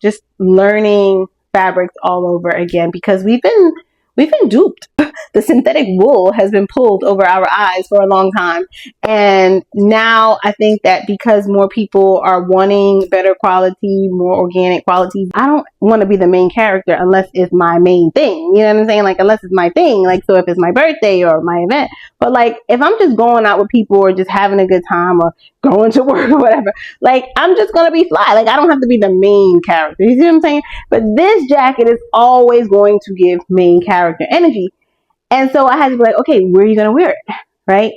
just learning fabrics all over again, because we've been duped. The synthetic wool has been pulled over our eyes for a long time. And now I think that because more people are wanting better quality, more organic quality, I don't want to be the main character unless it's my main thing. You know what I'm saying? Like, unless it's my thing. Like, so if it's my birthday or my event. But like, if I'm just going out with people or just having a good time or going to work or whatever, like, I'm just going to be fly. Like, I don't have to be the main character. You see what I'm saying? But this jacket is always going to give main character energy. And so I had to be like, okay, where are you going to wear it? Right?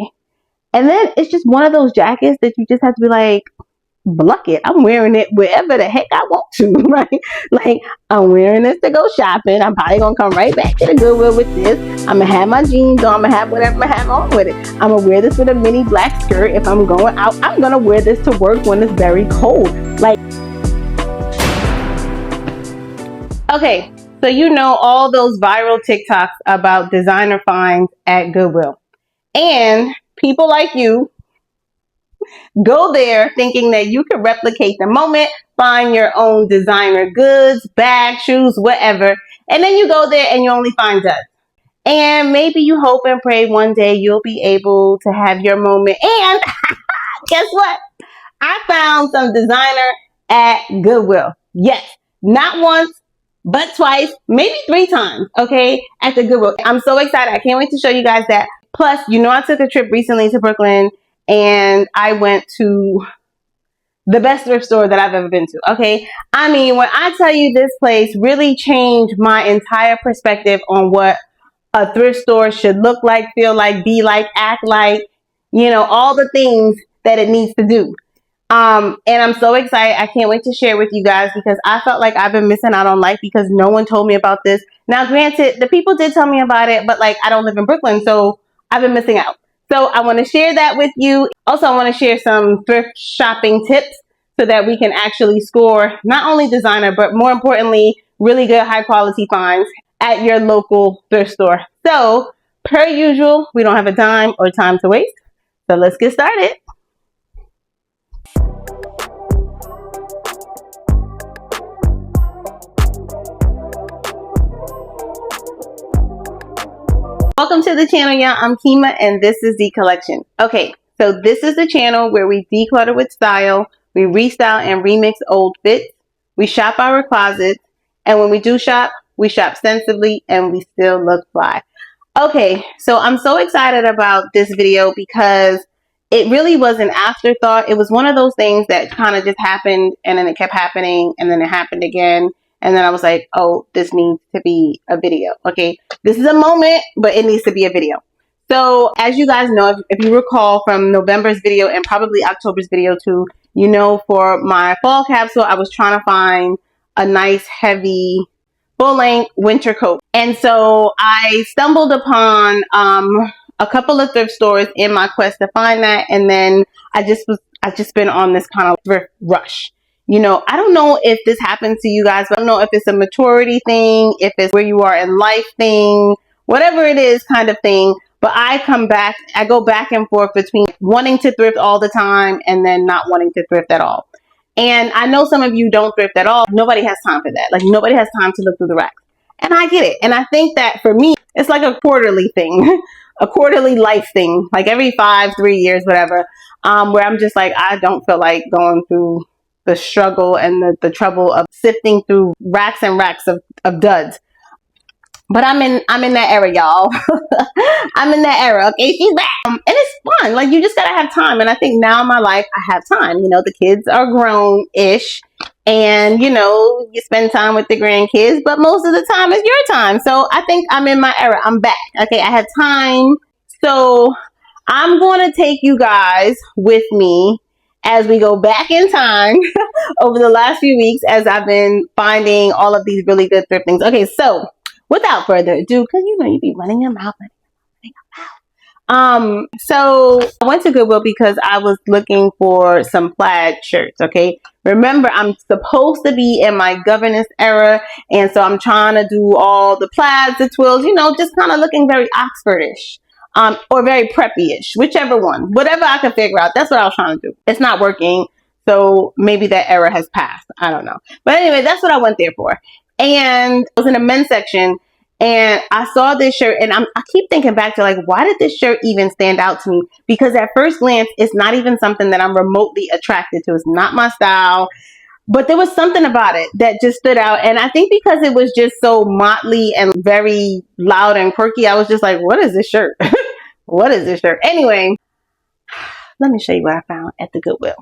And then it's just one of those jackets that you just have to be like, pluck it. I'm wearing it wherever the heck I want to, right? Like, I'm wearing this to go shopping. I'm probably going to come right back to the Goodwill with this. I'm going to have my jeans on. I'm going to have whatever I have on with it. I'm going to wear this with a mini black skirt. If I'm going out, I'm going to wear this to work when it's very cold. Like, okay. So you know all those viral TikToks about designer finds at Goodwill. And people like you go there thinking that you can replicate the moment, find your own designer goods, bags, shoes, whatever. And then you go there and you only find duds. And maybe you hope and pray one day you'll be able to have your moment. And guess what? I found some designer at Goodwill. Yes, not once, but twice, maybe 3 times, okay, at the Goodwill. I'm so excited. I can't wait to show you guys that. Plus, you know, I took a trip recently to Brooklyn and I went to the best thrift store that I've ever been to, okay? I mean, when I tell you this place really changed my entire perspective on what a thrift store should look like, feel like, be like, act like, you know, all the things that it needs to do. And I'm so excited. I can't wait to share with you guys because I felt like I've been missing out on life because no one told me about this. Now, granted, the people did tell me about it, but like, I don't live in Brooklyn, so I've been missing out. So I want to share that with you. Also, I want to share some thrift shopping tips so that we can actually score not only designer, but more importantly, really good high quality finds at your local thrift store. So per usual, we don't have a dime or time to waste. So let's get started. Welcome to the channel, y'all. I'm Kima and this is The Collection. Okay, so this is the channel where we declutter with style, we restyle and remix old fits, we shop our closets, and when we do shop, we shop sensibly and we still look fly. Okay, so I'm so excited about this video because it really was an afterthought. It was one of those things that kind of just happened and then it kept happening and then it happened again. And then I was like, oh, this needs to be a video. Okay, this is a moment, but it needs to be a video. So as you guys know, if you recall from November's video and probably October's video too, you know, for my fall capsule, I was trying to find a nice, heavy, full-length winter coat. And so I stumbled upon a couple of thrift stores in my quest to find that. And then I just been on this kind of thrift rush. You know, I don't know if this happens to you guys, but I don't know if it's a maturity thing, if it's where you are in life thing, whatever it is kind of thing. But I go back and forth between wanting to thrift all the time and then not wanting to thrift at all. And I know some of you don't thrift at all. Nobody has time for that. Like, nobody has time to look through the racks. And I get it. And I think that for me, it's like a quarterly thing, a quarterly life thing, like every 3 years, whatever, where I'm just like, I don't feel like going through the struggle and the trouble of sifting through racks and racks of duds. But I'm in that era, y'all. I'm in that era. Okay, she's back. And it's fun. Like, you just gotta have time. And I think now in my life, I have time. You know, the kids are grown-ish. And, you know, you spend time with the grandkids. But most of the time, it's your time. So I think I'm in my era. I'm back. Okay, I have time. So I'm going to take you guys with me as we go back in time over the last few weeks as I've been finding all of these really good thriftings. Okay, so without further ado, because you know you be running your mouth. So I went to Goodwill because I was looking for some plaid shirts, okay? Remember, I'm supposed to be in my governess era, and so I'm trying to do all the plaids, the twills, you know, just kind of looking very Oxfordish. Or very preppy-ish, whichever one. Whatever I can figure out. That's what I was trying to do. It's not working. So maybe that era has passed. I don't know. But anyway, that's what I went there for. And I was in the men's section and I saw this shirt and I keep thinking back to like, why did this shirt even stand out to me? Because at first glance, it's not even something that I'm remotely attracted to. It's not my style. But there was something about it that just stood out. And I think because it was just so motley and very loud and quirky, I was just like, what is this shirt? What is this shirt? Anyway, let me show you what I found at the Goodwill.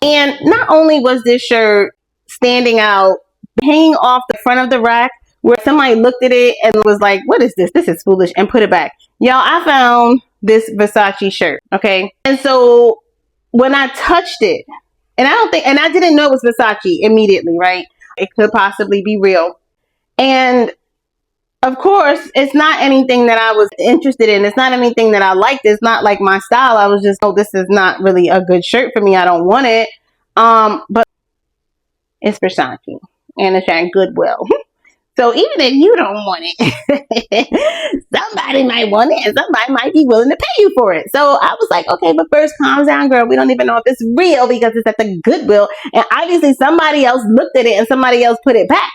And not only was this shirt standing out, hanging off the front of the rack, where somebody looked at it and was like, what is this? This is foolish, and put it back. Y'all, I found this Versace shirt, okay? And so when I touched it, and I didn't know it was Versace immediately, right? It could possibly be real. And of course, it's not anything that I was interested in. It's not anything that I liked. It's not like my style. I was just, oh, this is not really a good shirt for me. I don't want it. But it's Versace and it's at Goodwill. So even if you don't want it, somebody might want it and somebody might be willing to pay you for it. So I was like, okay, but first calm down, girl. We don't even know if it's real because it's at the Goodwill. And obviously somebody else looked at it and somebody else put it back.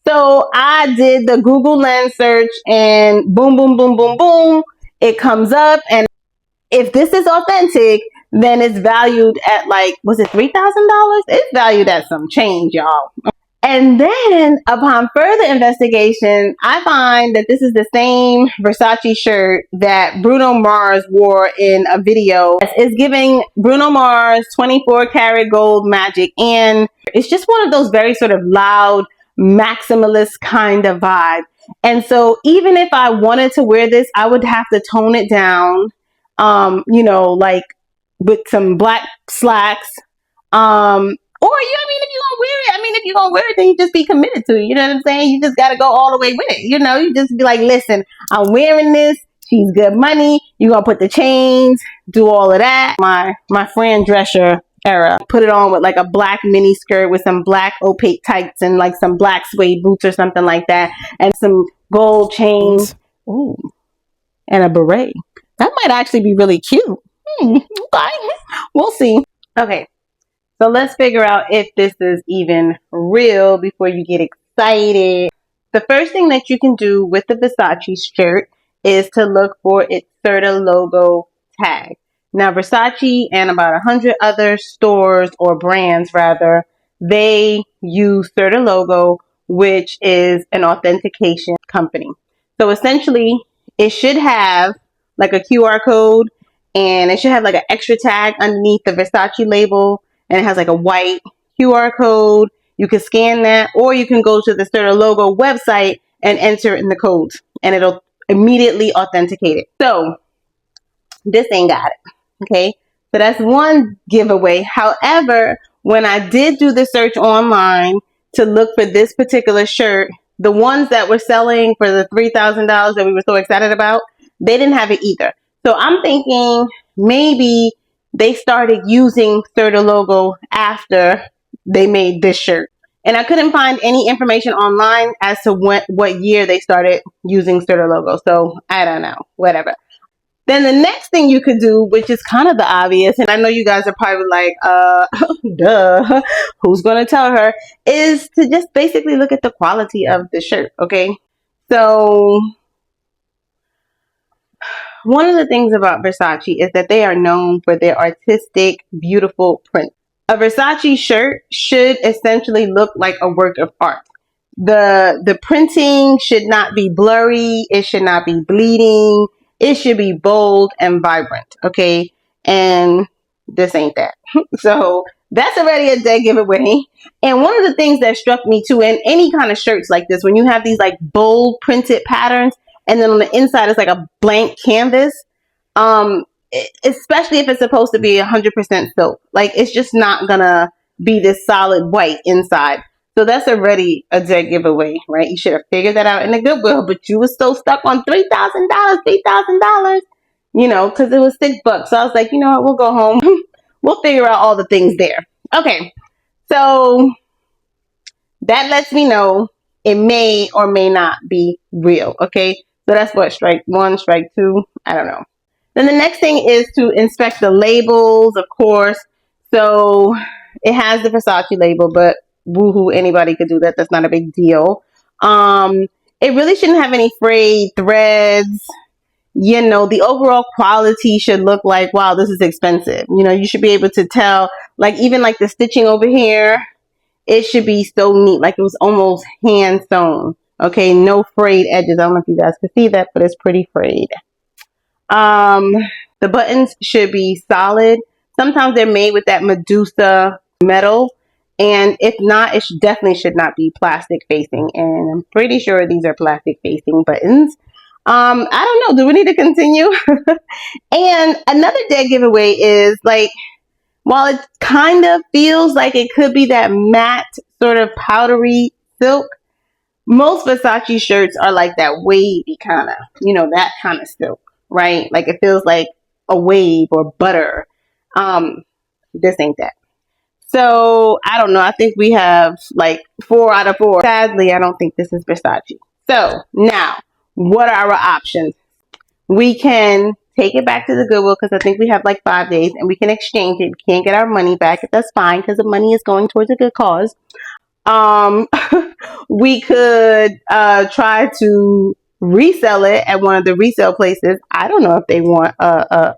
So I did the Google Lens search and boom, boom, boom, boom, boom. It comes up. And if this is authentic, then it's valued at like, was it $3,000? It's valued at some change, y'all. And then upon further investigation, I find that this is the same Versace shirt that Bruno Mars wore in a video. It's giving Bruno Mars 24 karat gold magic. And it's just one of those very sort of loud, maximalist kind of vibe. And so even if I wanted to wear this, I would have to tone it down, you know, like with some black slacks, or if you're gonna wear it, then you just be committed to it. You know what I'm saying? You just gotta go all the way with it. You know, you just be like, listen, I'm wearing this. She's good money. You're gonna put the chains, do all of that. My Fran Drescher era. Put it on with like a black mini skirt with some black opaque tights and like some black suede boots or something like that. And some gold chains. Ooh. And a beret. That might actually be really cute. Okay. We'll see. Okay. So let's figure out if this is even real before you get excited. The first thing that you can do with the Versace shirt is to look for its Serta logo tag. Now, Versace and about 100 other stores or brands, rather, they use Serta logo, which is an authentication company. So essentially, it should have like a QR code and it should have like an extra tag underneath the Versace label. And it has like a white QR code. You can scan that, or you can go to the Serta logo website and enter in the codes, and it'll immediately authenticate it. So this ain't got it. Okay, so that's one giveaway. However, when I did do the search online to look for this particular shirt, the ones that were selling for the $3,000 that we were so excited about, they didn't have it either. So I'm thinking maybe they started using Serta logo after they made this shirt. And I couldn't find any information online as to what year they started using Serta logo. So I don't know, whatever. Then the next thing you could do, which is kind of the obvious, and I know you guys are probably like, duh, who's going to tell her, is to just basically look at the quality of the shirt, okay? So one of the things about Versace is that they are known for their artistic, beautiful print. A Versace shirt should essentially look like a work of art. The printing should not be blurry. It should not be bleeding. It should be bold and vibrant, okay? And this ain't that. So that's already a dead giveaway. And one of the things that struck me too, in any kind of shirts like this, when you have these like bold printed patterns, and then on the inside it's like a blank canvas, especially if it's supposed to be 100% silk. Like, it's just not gonna be this solid white inside. So that's already a dead giveaway, right? You should have figured that out in the Goodwill, but you were so stuck on $3,000, you know, because it was $6. So I was like, you know what, we'll go home. We'll figure out all the things there. Okay, so that lets me know it may or may not be real, okay? So that's what, strike one, strike two, I don't know. Then the next thing is to inspect the labels, of course. So it has the Versace label, but woohoo, anybody could do that. That's not a big deal. It really shouldn't have any frayed threads. You know, the overall quality should look like, wow, this is expensive. You know, you should be able to tell, like even like the stitching over here, it should be so neat, like it was almost hand sewn. Okay, no frayed edges. I don't know if you guys can see that, but it's pretty frayed. The buttons should be solid. Sometimes they're made with that Medusa metal, and if not, it definitely should not be plastic facing. And I'm pretty sure these are plastic facing buttons. I don't know. Do we need to continue? And another dead giveaway is like, while it kind of feels like it could be that matte sort of powdery silk, most Versace shirts are like that wavy kind of, you know, that kind of silk, right? Like it feels like a wave or butter. This ain't that. So I don't know. I think we have like 4 out of 4. Sadly, I don't think this is Versace. So now, what are our options? We can take it back to the Goodwill because I think we have like 5 days, and we can exchange it. We can't get our money back. That's fine because the money is going towards a good cause. We could try to resell it at one of the resale places. I don't know if they want a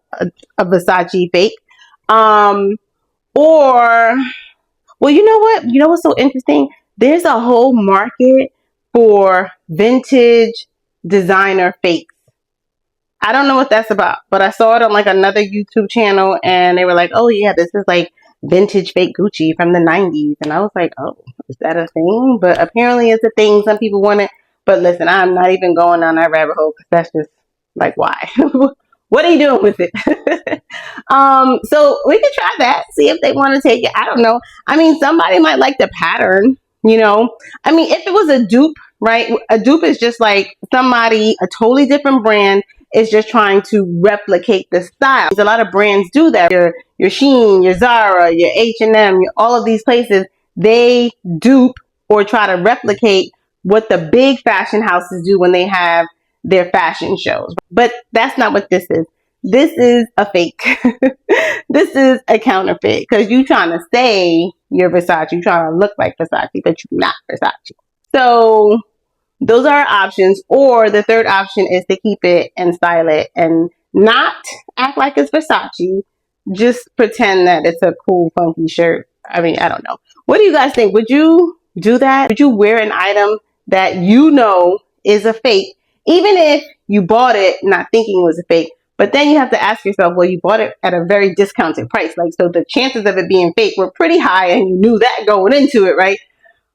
Versace fake. Or, well, you know what? You know what's so interesting? There's a whole market for vintage designer fakes. I don't know what that's about, but I saw it on like another YouTube channel, and they were like, oh yeah, this is like vintage fake Gucci from the 90s. And I was like, oh, is that a thing? But apparently it's a thing. Some people want it. But listen, I'm not even going down that rabbit hole because that's just like, why? What are you doing with it? So we could try that, see if they want to take it. I don't know. I mean, somebody might like the pattern, you know. I mean, if it was a dupe, right? A dupe is just like somebody, a totally different brand is just trying to replicate the style. A lot of brands do that. Your Shein, your Zara, your H&M, all of these places, they dupe or try to replicate what the big fashion houses do when they have their fashion shows. But that's not what this is. This is a fake. This is a counterfeit because you're trying to say you're Versace. You're trying to look like Versace, but you're not Versace. So those are our options. Or the third option is to keep it and style it and not act like it's Versace. Just pretend that it's a cool, funky shirt. I mean, I don't know. What do you guys think? Would you do that? Would you wear an item that you know is a fake, even if you bought it not thinking it was a fake? But then you have to ask yourself, well, you bought it at a very discounted price. Like, so the chances of it being fake were pretty high, and you knew that going into it, right?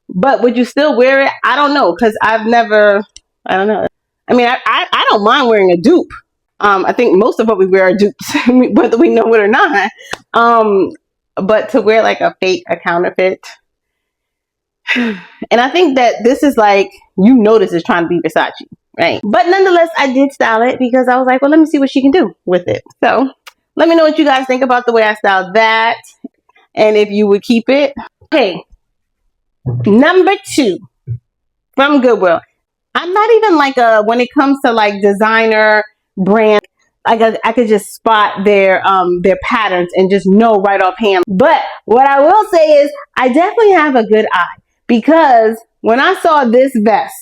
But would you still wear it? I don't know, because I don't know. I mean, I don't mind wearing a dupe. I think most of what we wear are dupes, whether we know it or not. But to wear like a fake, a counterfeit. And I think that this is like, you know, this is trying to be Versace, right? But nonetheless, I did style it because I was like, well, let me see what she can do with it. So let me know what you guys think about the way I styled that, and if you would keep it. Okay, number 2 from Goodwill. I'm not even like when it comes to like designer brand, I could just spot their patterns and just know right offhand. But what I will say is I definitely have a good eye, because when I saw this vest,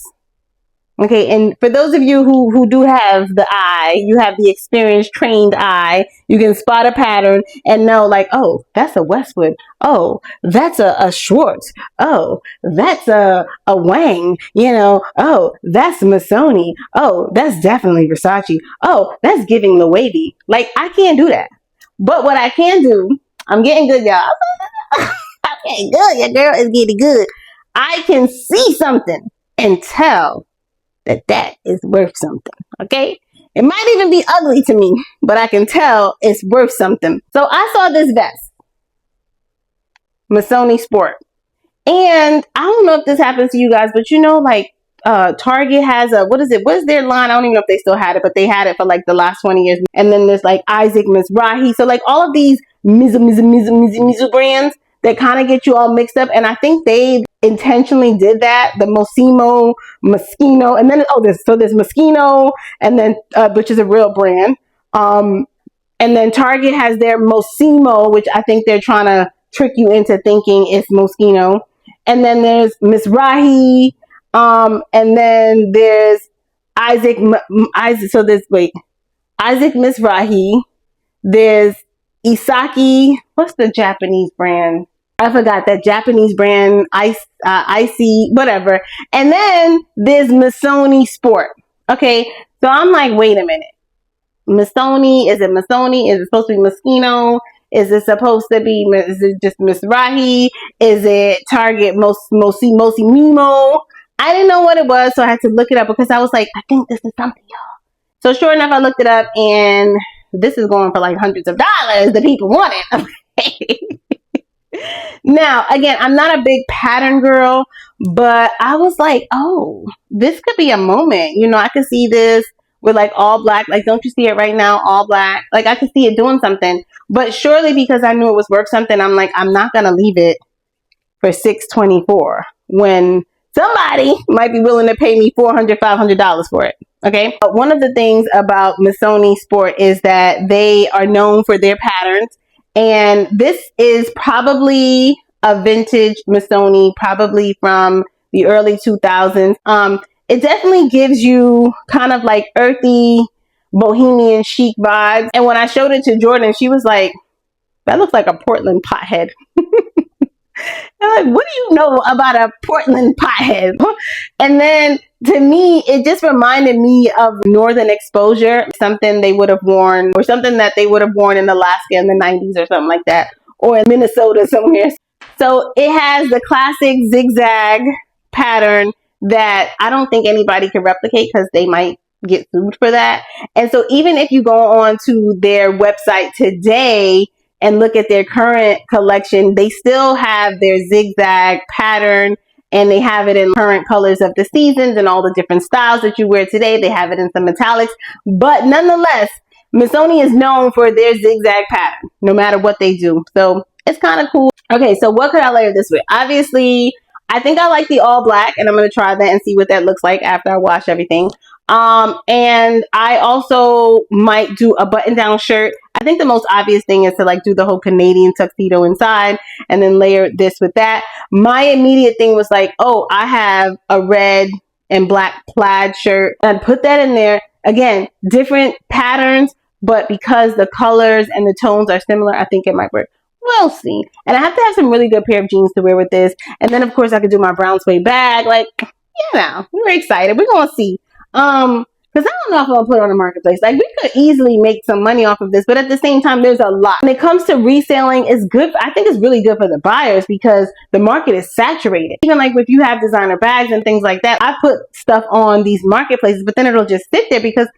okay, and for those of you who do have the eye, you have the experienced, trained eye, you can spot a pattern and know like, oh, that's a Westwood. Oh, that's a Schwartz. Oh, that's a Wang. You know, oh, that's Missoni. Oh, that's definitely Versace. Oh, that's giving the wavy. Like, I can't do that. But what I can do, I'm getting good, y'all. I'm getting good. Your girl is getting good. I can see something and tell that is worth something, okay? It might even be ugly to me, but I can tell it's worth something. So I saw this vest, Missoni Sport. And I don't know if this happens to you guys, but you know, like Target has a, what is their line? I don't even know if they still had it, but they had it for like the last 20 years. And then there's like Isaac Mizrahi. So like all of these Mizu brands that kind of get you all mixed up. And I think they intentionally did that. The Moschino, and then there's Moschino, and then which is a real brand. And then Target has their Moschino, which I think they're trying to trick you into thinking it's Moschino. And then there's Mizrahi. And then there's Isaac. So there's Isaac Mizrahi. There's Isaki. What's the Japanese brand? I forgot that Japanese brand. Icy, whatever. And then there's Missoni Sport. Okay, so I'm like, wait a minute. Missoni? Is it Missoni? Is it supposed to be Moschino? Is it supposed to be? Is it just Mizrahi? Is it Target Mosi Mimo? I didn't know what it was, so I had to look it up because I was like, I think this is something, y'all. So sure enough, I looked it up, and this is going for like hundreds of dollars. The people want it. Okay. Now, again, I'm not a big pattern girl, but I was like, oh, this could be a moment. You know, I could see this with like all black. Like, don't you see it right now? All black. Like, I could see it doing something. But surely because I knew it was worth something, I'm like, I'm not going to leave it for $624 when somebody might be willing to pay me $400, $500 for it. Okay. But one of the things about Missoni Sport is that they are known for their patterns. And this is probably a vintage Missoni, probably from the early 2000s. It definitely gives you kind of like earthy, bohemian chic vibes. And when I showed it to Jordan, she was like, that looks like a Portland pothead. I'm like, what do you know about a Portland pothead? And then to me, it just reminded me of Northern Exposure, something they would have worn, or something that they would have worn in Alaska in the 90s or something like that, or in Minnesota somewhere. So it has the classic zigzag pattern that I don't think anybody can replicate because they might get sued for that. And so even if you go on to their website today and look at their current collection, they still have their zigzag pattern, and they have it in current colors of the seasons and all the different styles that you wear today. They have it in some metallics, but nonetheless, Missoni is known for their zigzag pattern, no matter what they do. So it's kind of cool. Okay, so what could I layer this with? Obviously, I think I like the all black, and I'm going to try that and see what that looks like after I wash everything. And I also might do a button-down shirt. I think the most obvious thing is to like do the whole Canadian tuxedo inside and then layer this with that. My immediate thing was like, oh, I have a red and black plaid shirt, and put that in there. Again, different patterns, but because the colors and the tones are similar, I think it might work. We'll see. And I have to have some really good pair of jeans to wear with this. And then of course I could do my brown suede bag. Like, you know, we're excited. We're going to see. Because I don't know if I'll put it on the marketplace. Like, we could easily make some money off of this, but at the same time, there's a lot. When it comes to reselling, it's good. I think it's really good for the buyers because the market is saturated. Even like if you have designer bags and things like that, I put stuff on these marketplaces, but then it'll just sit there because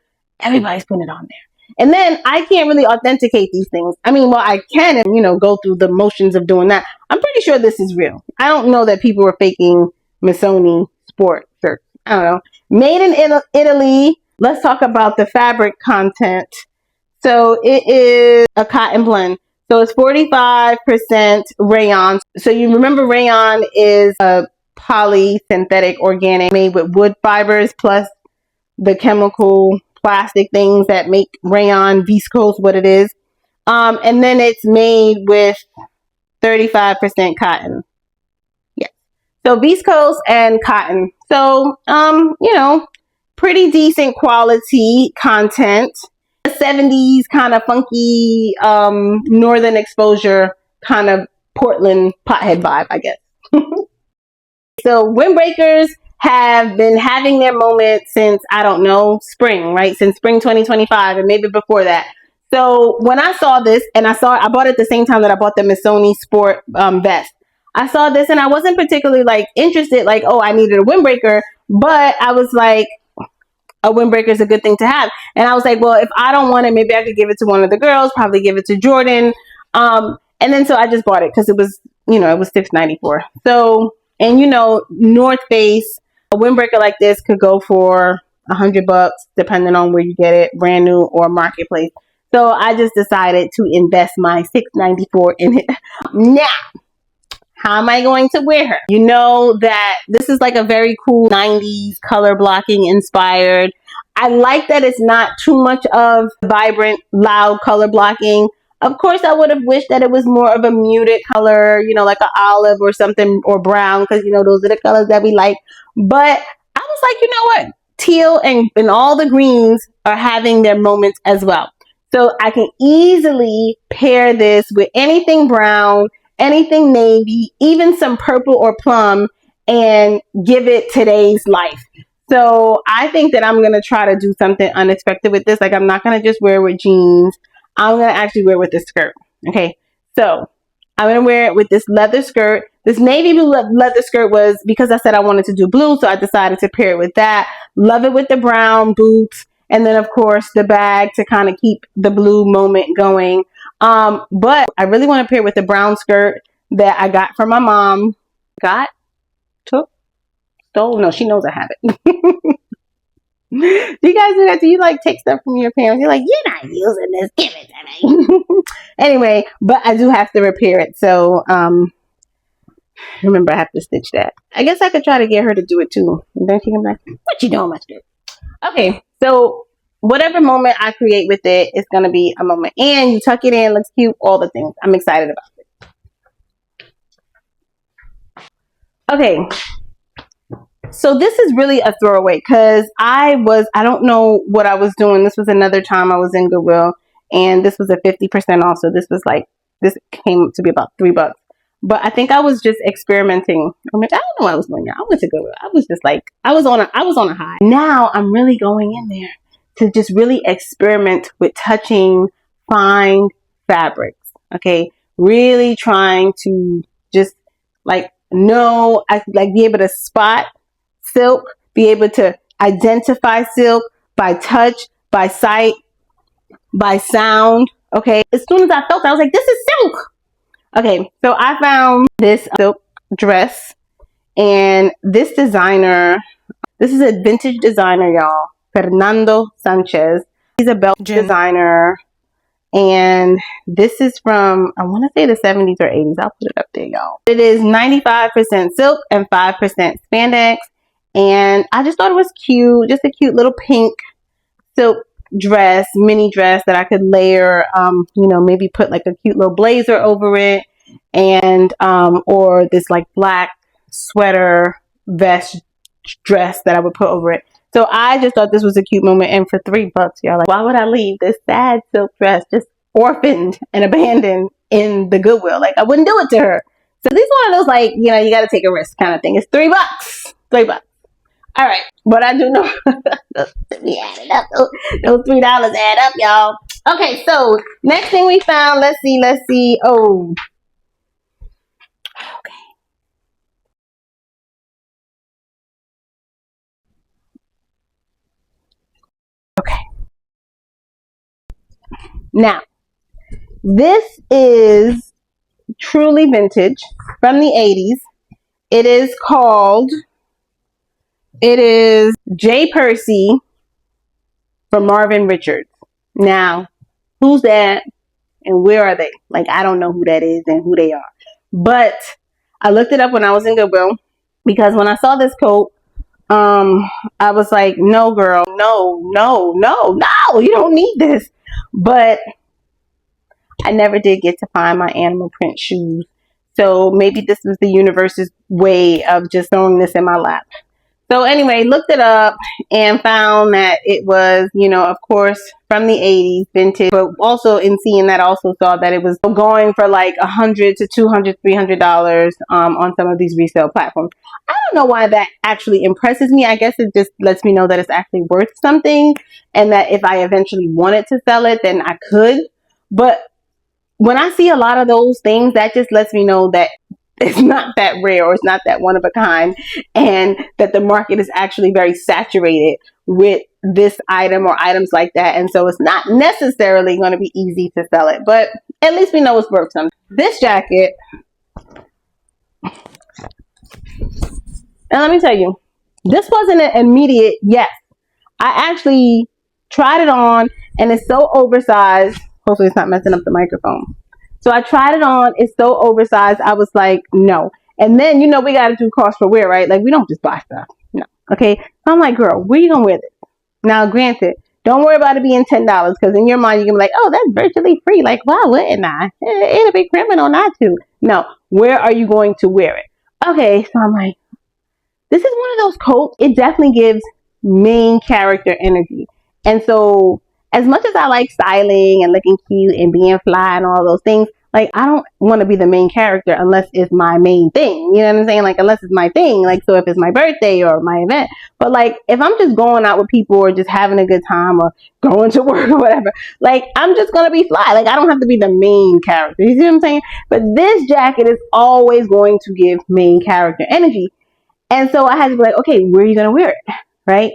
everybody's putting it on there. And then I can't really authenticate these things. I mean, well, I can, you know, go through the motions of doing that. I'm pretty sure this is real. I don't know that people were faking Missoni Sport shirts. I don't know. Made in Italy. Let's talk about the fabric content. So it is a cotton blend. So it's 45% rayon. So you remember rayon is a polysynthetic organic made with wood fibers plus the chemical plastic things that make rayon viscose what it is. And then it's made with 35% cotton. Yes. So viscose and cotton. So, you know, pretty decent quality content. 70s kind of funky, Northern Exposure kind of Portland pothead vibe, I guess. So windbreakers have been having their moment since, I don't know, spring, right? Since spring 2025 and maybe before that. So when I saw this, and I bought it at the same time that I bought the Missoni Sport vest. I saw this and I wasn't particularly like interested, like, oh, I needed a windbreaker, but I was like, a windbreaker is a good thing to have. And I was like, well, if I don't want it, maybe I could give it to one of the girls, probably give it to Jordan. And then so I just bought it because it was, you know, it was $6.94. So, and you know, North Face, a windbreaker like this could go for $100 depending on where you get it, brand new or marketplace. So I just decided to invest my $6.94 in it. Now, how am I going to wear her? You know that this is like a very cool 90s color blocking inspired. I like that it's not too much of vibrant, loud color blocking. Of course, I would have wished that it was more of a muted color, you know, like an olive or something, or brown, because, you know, those are the colors that we like. But I was like, you know what? Teal and all the greens are having their moments as well. So I can easily pair this with anything brown, anything navy, even some purple or plum, and give it today's life. So I think that I'm going to try to do something unexpected with this. Like, I'm not going to just wear it with jeans. I'm going to actually wear it with a skirt. Okay. So I'm going to wear it with this leather skirt. This navy blue leather skirt was because I said I wanted to do blue. So I decided to pair it with that. Love it with the brown boots. And then, of course, the bag to kind of keep the blue moment going. But I really want to pair with the brown skirt that I got from my mom. Stole? No, she knows I have it. Do you guys do that? Do you like take stuff from your parents? You're like, you're not using this. Give it to me. Anyway, but I do have to repair it. So, remember, I have to stitch that. I guess I could try to get her to do it too. And then she can be like, what you doing, my skirt? Okay, so whatever moment I create with it, it's going to be a moment. And you tuck it in, looks cute, all the things. I'm excited about it. Okay. So this is really a throwaway because I don't know what I was doing. This was another time I was in Goodwill and this was a 50% off. So this came to be about $3. But I think I was just experimenting. I don't know what I was doing. I went to Goodwill. I was just like, I was on a high. Now I'm really going in there to just really experiment with touching fine fabrics. Okay. Really trying to just like be able to spot silk, be able to identify silk by touch, by sight, by sound. Okay. As soon as I felt it, I was like, this is silk. Okay. So I found this silk dress, and this designer, this is a vintage designer, y'all. Fernando Sanchez. He's a Belgian designer. And this is from, I want to say the 70s or 80s. I'll put it up there, y'all. It is 95% silk and 5% spandex. And I just thought it was cute. Just a cute little pink silk dress, mini dress that I could layer, maybe put like a cute little blazer over it. And, or this like black sweater vest dress that I would put over it. So I just thought this was a cute moment. And for $3, y'all, like, why would I leave this sad silk dress just orphaned and abandoned in the Goodwill? Like, I wouldn't do it to her. So this is one of those, like, you got to take a risk kind of thing. It's $3. $3. All right. But I do know we added up. Those $3 add up, y'all. Okay. So next thing we found, let's see. Oh, okay. Okay. Now, this is truly vintage from the 80s. It is J. Percy from Marvin Richards. Now, who's that and where are they? Like, I don't know who that is and who they are. But I looked it up when I was in Goodwill because when I saw this coat, I was like, no, girl, no, you don't need this. But I never did get to find my animal print shoes. So maybe this was the universe's way of just throwing this in my lap. So anyway, looked it up and found that it was, of course, from the 80s, vintage. But also in seeing that, also saw that it was going for like $100 to $200, $300 on some of these resale platforms. I don't know why that actually impresses me. I guess it just lets me know that it's actually worth something, and that if I eventually wanted to sell it, then I could. But when I see a lot of those things, that just lets me know that it's not that rare, or it's not that one of a kind, and that the market is actually very saturated with this item or items like that. And so it's not necessarily going to be easy to sell it, but at least we know it's worth something. This jacket, and let me tell you, this wasn't an immediate yes. I actually tried it on, and it's so oversized. Hopefully it's not messing up the microphone. So I tried it on. It's so oversized. I was like, no. And then, we got to do cost per wear, right? Like, we don't just buy stuff. No. Okay. So I'm like, girl, where you going to wear this? Now, granted, don't worry about it being $10 because in your mind, you're going to be like, oh, that's virtually free. Like, why wouldn't I? It'll be criminal not to. No, where are you going to wear it? Okay, so I'm like, this is one of those coats. It definitely gives main character energy. And so as much as I like styling and looking cute and being fly and all those things, like I don't want to be the main character unless it's my main thing. You know what I'm saying? Like unless it's my thing. Like so if it's my birthday or my event. But like if I'm just going out with people or just having a good time or going to work or whatever, like I'm just gonna be fly. Like I don't have to be the main character. You see what I'm saying? But this jacket is always going to give main character energy. And so I had to be like, okay, where are you going to wear it? Right?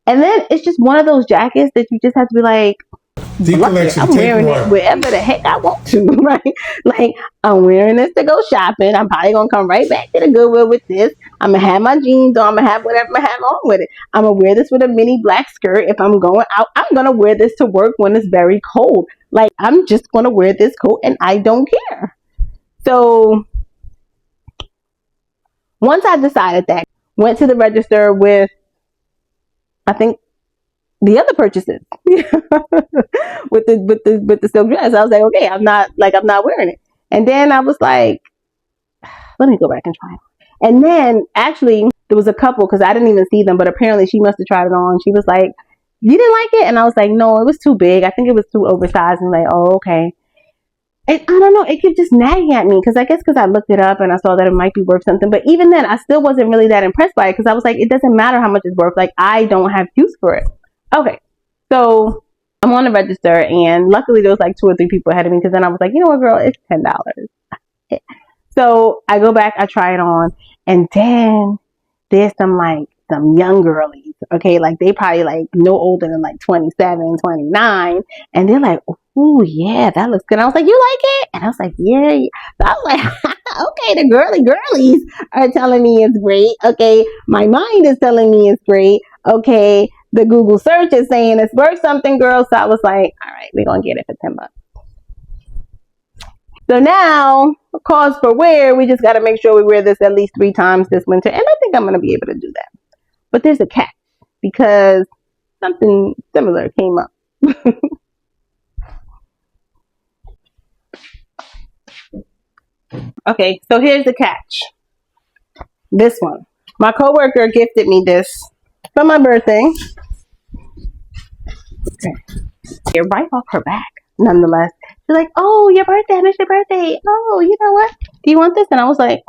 And then it's just one of those jackets that you just have to be like, I'm wearing it wherever the heck I want to, right? Like, I'm wearing this to go shopping. I'm probably going to come right back to the Goodwill with this. I'm going to have my jeans on. I'm going to have whatever I have on with it. I'm going to wear this with a mini black skirt. If I'm going out, I'm going to wear this to work when it's very cold. Like, I'm just going to wear this coat and I don't care. So once I decided that, went to the register with, I think, the other purchases with the silk dress. I was like, okay, I'm not wearing it. And then I was like, let me go back and try it. And then actually there was a couple because I didn't even see them, but apparently she must have tried it on. She was like, you didn't like it? And I was like, no, it was too big. I think it was too oversized. And like, oh, okay. And I don't know, it kept just nagging at me because I guess because I looked it up and I saw that it might be worth something. But even then, I still wasn't really that impressed by it because I was like, it doesn't matter how much it's worth. Like, I don't have use for it. Okay, so I'm on the register and luckily there was like 2 or 3 people ahead of me because then I was like, you know what, girl, it's $10. So I go back, I try it on, and then there's some young girlies, okay, like they probably like no older than like 27, 29, and they're like, oh yeah, that looks good. I was like, you like it? And I was like, yeah. So I was like, okay, the girlies are telling me it's great. Okay, my mind is telling me it's great. Okay, the Google search is saying it's worth something, girl. So I was like, all right, we're gonna get it for $10. So now, cause for wear, we just got to make sure we wear this at least 3 times this winter. And I think I'm going to be able to do that. But there's a catch because something similar came up. Okay, so here's the catch. This one. My coworker gifted me this for my birthday. Okay. Right off her back, nonetheless. She's like, oh, your birthday, I missed your birthday. Oh, you know what? Do you want this? And I was like,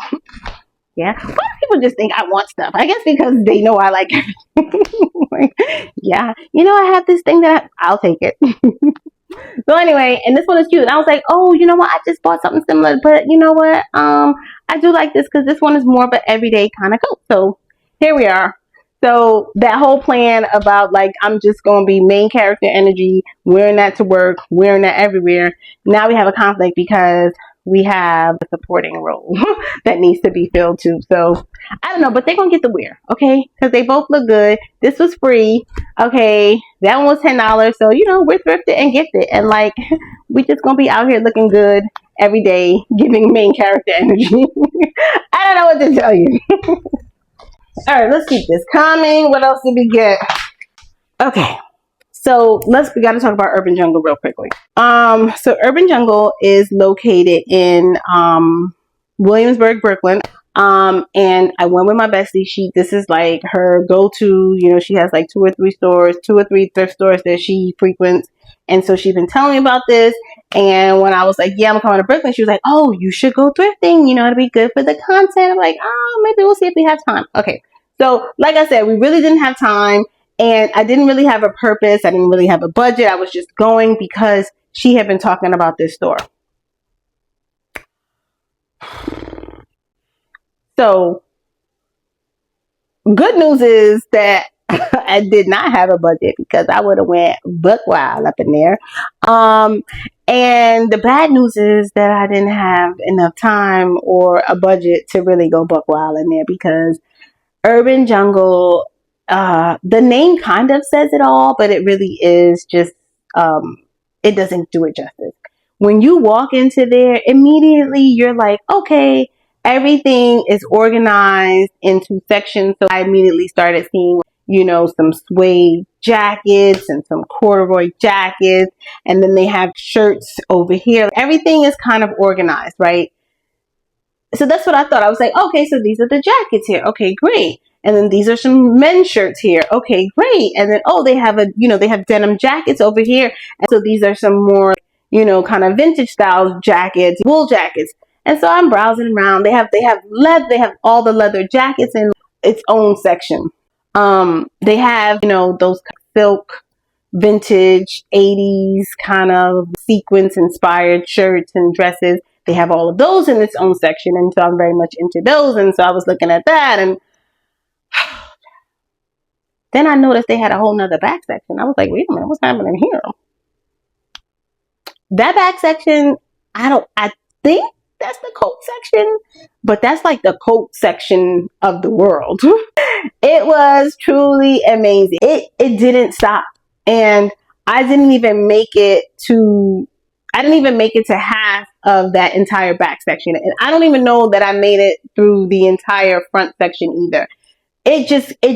yeah. Why do people just think I want stuff? I guess because they know I like everything. Like, yeah. You know, I have this thing that I'll take it. So anyway, and this one is cute. And I was like, oh, you know what? I just bought something similar. But you know what? I do like this because this one is more of an everyday kind of coat. So here we are. So that whole plan about like, I'm just going to be main character energy, wearing that to work, wearing that everywhere. Now we have a conflict because we have a supporting role that needs to be filled too. So I don't know, but they're going to get the wear. Okay. Cause they both look good. This was free. Okay. That one was $10. So, you know, we're thrifted and gifted. And like, we just going to be out here looking good every day, giving main character energy. I don't know what to tell you. All right, let's keep this coming. What else did we get? Okay, so we got to talk about Urban Jungle real quickly. So Urban Jungle is located in Williamsburg, Brooklyn. And I went with my bestie. This is like her go-to. You know, she has like 2 or 3 stores, 2 or 3 thrift stores that she frequents. And so she's been telling me about this. And when I was like, yeah, I'm coming to Brooklyn, she was like, oh, you should go thrifting. You know, it'll be good for the content. I'm like, oh, maybe we'll see if we have time. Okay. So like I said, we really didn't have time. And I didn't really have a purpose. I didn't really have a budget. I was just going because she had been talking about this store. So good news is that I did not have a budget because I would have went buck wild up in there. And the bad news is that I didn't have enough time or a budget to really go buck wild in there because Urban Jungle, the name kind of says it all, but it really is just, it doesn't do it justice. When you walk into there, immediately you're like, okay, everything is organized into sections. So I immediately started seeing, you know, some suede jackets and some corduroy jackets. And then they have shirts over here. Everything is kind of organized, right? So that's what I thought. I was like, okay, so these are the jackets here. Okay, great. And then these are some men's shirts here. Okay, great. And then, oh, they have they have denim jackets over here. And so these are some more, you know, kind of vintage style jackets, wool jackets. And so I'm browsing around. They have all the leather jackets in its own section. They have, you know, those silk vintage 80s kind of sequence inspired shirts and dresses. They have all of those in its own section. And so I'm very much into those. And so I was looking at that, and then I noticed they had a whole nother back section. I was like, wait a minute, what's happening here? That back section, I think that's the coat section, but that's like the coat section of the world. It was truly amazing. It didn't stop. And I didn't even make it to half of that entire back section. And I don't even know that I made it through the entire front section either. It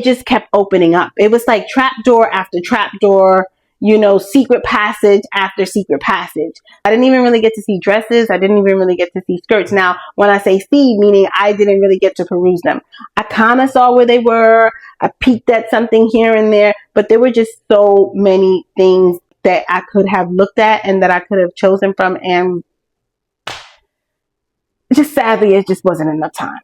just kept opening up. It was like trap door after trap door, you know, secret passage after secret passage. I didn't even really get to see dresses. I didn't even really get to see skirts. Now, when I say see, meaning I didn't really get to peruse them. I kind of saw where they were. I peeked at something here and there, but there were just so many things that I could have looked at and that I could have chosen from. And just sadly, it just wasn't enough time.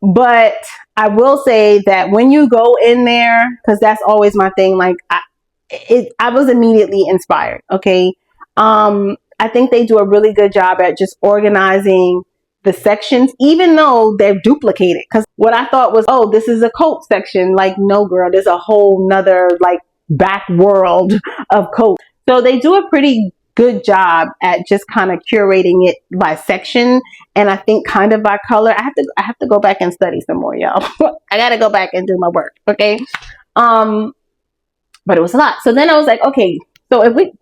But I will say that when you go in there, because that's always my thing, like I was immediately inspired. Okay. I think they do a really good job at just organizing the sections, even though they're duplicated. Because what I thought was, oh, this is a coat section. Like, no, girl, there's a whole nother like back world of coats. So they do a pretty good job at just kind of curating it by section, and I think kind of by color. I have to go back and study some more, y'all. I gotta go back and do my work. Okay. But it was a lot. So then I was like, okay, so I was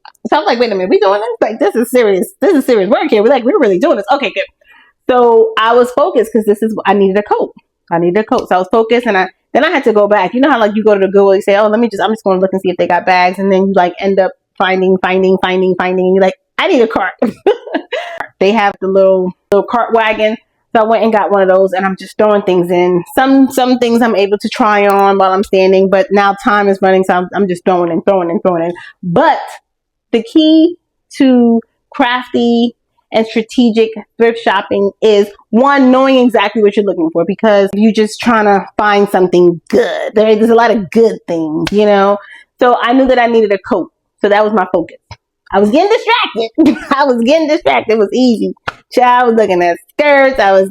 like, wait a minute, we doing this? Like, this is serious work here. We're really doing this. Okay, good. So I was focused because I needed a coat. So I was focused, and then I had to go back. You know how like you go to the Goodwill, you say, oh, I'm just going to look and see if they got bags, and then you like end up finding, and you're like, I need a cart. They have the little cart wagon. So I went and got one of those, and I'm just throwing things in. Some things I'm able to try on while I'm standing, but now time is running, so I'm just throwing in. But the key to crafty and strategic thrift shopping is, one, knowing exactly what you're looking for, because you're just trying to find something good. There's a lot of good things, you know? So I knew that I needed a coat. So that was my focus. I was getting distracted. It was easy. Child, I was looking at skirts. I was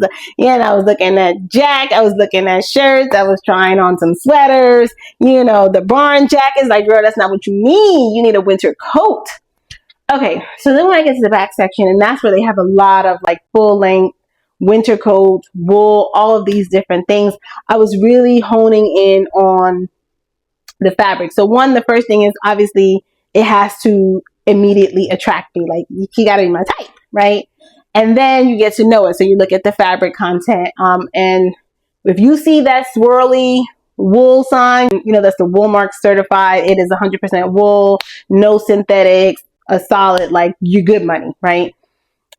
looking at Jack. I was looking at shirts. I was trying on some sweaters. You know, the barn jackets. Like, girl, that's not what you need. You need a winter coat. Okay, so then when I get to the back section, and that's where they have a lot of like full length winter coats, wool, all of these different things. I was really honing in on the fabric. So the first thing is obviously it has to immediately attract me. Like, you gotta be my type, right? And then you get to know it. So you look at the fabric content. And if you see that swirly wool sign, you know, that's the Woolmark certified. It is 100% wool, no synthetics, a solid, like, you good money, right?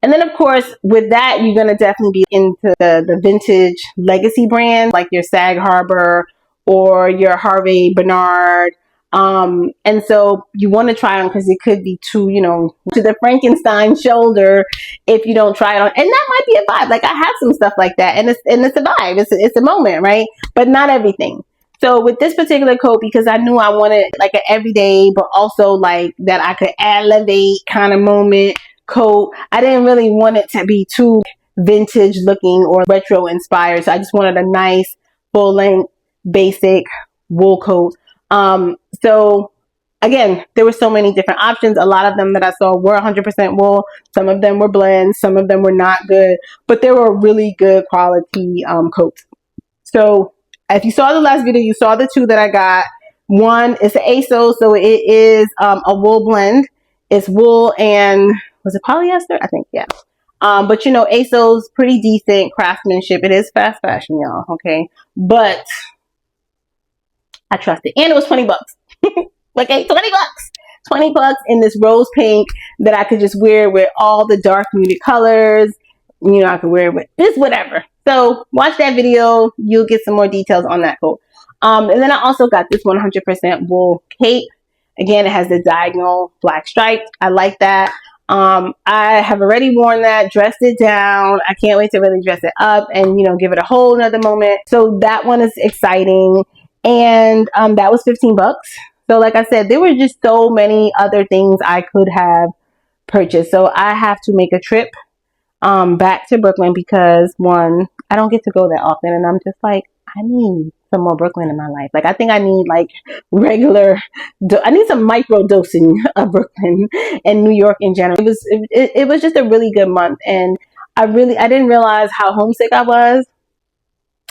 And then of course, with that, you're going to definitely be into the vintage legacy brand, like your Sag Harbor or your Harvey Bernard. And so you want to try on, because it could be too, you know, to the Frankenstein shoulder if you don't try it on. And that might be a vibe. Like, I have some stuff like that, and it's a vibe. It's a moment, right? But not everything. So with this particular coat, because I knew I wanted like an everyday, but also like that I could elevate kind of moment coat, I didn't really want it to be too vintage looking or retro inspired. So I just wanted a nice full length basic wool coat. So again, there were so many different options. A lot of them that I saw were 100% wool. Some of them were blends. Some of them were not good, but they were really good quality coats. So if you saw the last video, you saw the two that I got. One is an ASO, so it is a wool blend. It's wool and, was it polyester? I think, yeah. But you know, ASO's pretty decent craftsmanship. It is fast fashion, y'all, okay? But I trust it. And it was 20 bucks. Okay, 20 bucks. 20 bucks in this rose pink that I could just wear with all the dark muted colors. You know, I could wear it with this, whatever. So watch that video. You'll get some more details on that coat. And then I also got this 100% wool cape. Again, it has the diagonal black stripe. I like that. I have already worn that, dressed it down. I can't wait to really dress it up and, you know, give it a whole nother moment. So that one is exciting. And that was 15 bucks. So like I said, there were just so many other things I could have purchased. So I have to make a trip back to Brooklyn because, one, I don't get to go that often. And I'm just like, I need some more Brooklyn in my life. Like, I think I need like I need some micro dosing of Brooklyn and New York in general. It was just a really good month. And I didn't realize how homesick I was,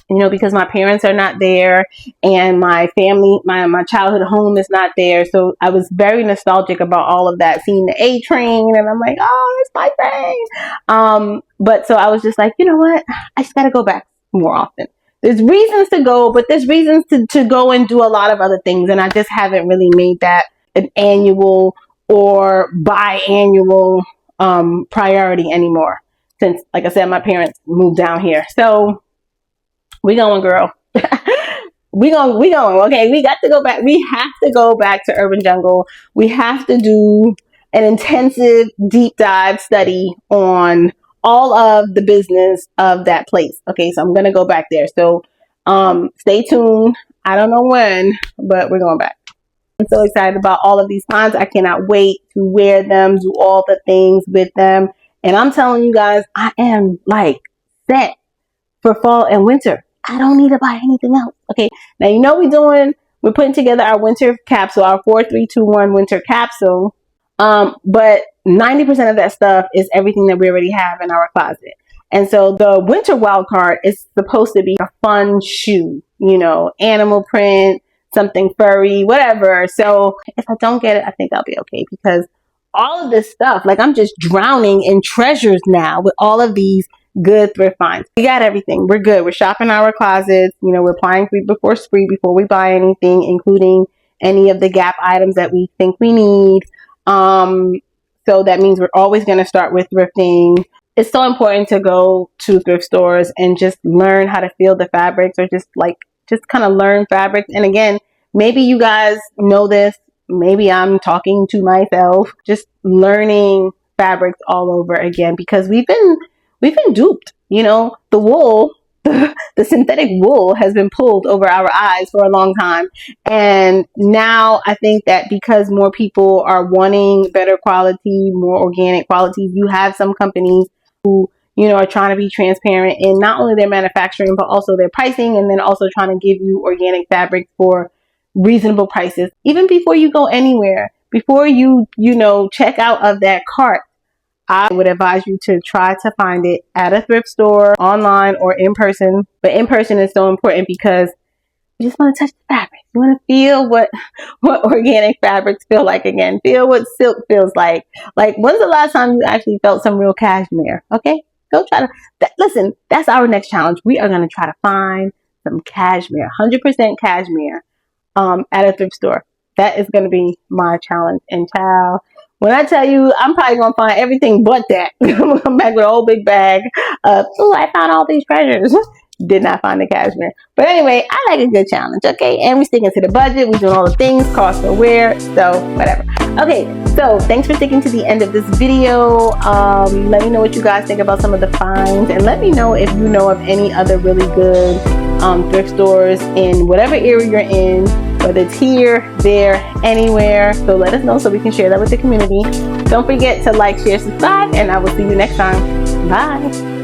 you know, because my parents are not there and my family, my childhood home is not there. So I was very nostalgic about all of that, seeing the A train, and I'm like, oh, it's my train. But so I was just like, you know what? I just got to go back more often. There's reasons to go, but there's reasons to go and do a lot of other things. And I just haven't really made that an annual or biannual priority anymore. Since, like I said, my parents moved down here. So we going, girl. we going. Okay, we got to go back. We have to go back to Urban Jungle. We have to do an intensive deep dive study on all of the business of that place. Okay, so I'm gonna go back there. So stay tuned. I don't know when, but we're going back. I'm so excited about all of these finds. I cannot wait to wear them, do all the things with them. And I'm telling you guys, I am like set for fall and winter. I don't need to buy anything else. Okay, now you know we're putting together our winter capsule, our 4-3-2-1 winter capsule. But 90% of that stuff is everything that we already have in our closet. And so the winter wild card is supposed to be a fun shoe, you know, animal print, something furry, whatever. So if I don't get it, I think I'll be okay, because all of this stuff, like, I'm just drowning in treasures now with all of these good thrift finds. We got everything. We're good. We're shopping our closets. You know, we're applying Thrift before spree before we buy anything, including any of the Gap items that we think we need. So that means we're always going to start with thrifting. It's so important to go to thrift stores and just learn how to feel the fabrics, or just kind of learn fabrics. And again, maybe you guys know this. Maybe I'm talking to myself, just learning fabrics all over again, because we've been duped. You know, the wool, the synthetic wool has been pulled over our eyes for a long time. And now I think that because more people are wanting better quality, more organic quality, you have some companies who, you know, are trying to be transparent in not only their manufacturing, but also their pricing, and then also trying to give you organic fabrics for reasonable prices. Even before you go anywhere, before you check out of that cart, I would advise you to try to find it at a thrift store, online, or in person. But in person is so important because you just want to touch the fabric. You want to feel what organic fabrics feel like again. Feel what silk feels like. Like, when's the last time you actually felt some real cashmere? Okay? Go try to... Listen, that's our next challenge. We are going to try to find some cashmere, 100% cashmere, at a thrift store. That is going to be my challenge. And child, when I tell you, I'm probably going to find everything but that. I'm going to come back with a whole big bag of, oh, I found all these treasures. Did not find the cashmere. But anyway, I like a good challenge, okay? And we're sticking to the budget. We're doing all the things, cost per wear, so whatever. Okay, so thanks for sticking to the end of this video. Let me know what you guys think about some of the finds. And let me know if you know of any other really good thrift stores in whatever area you're in, whether it's here, there, anywhere. So let us know so we can share that with the community. Don't forget to like, share, subscribe, and I will see you next time. Bye.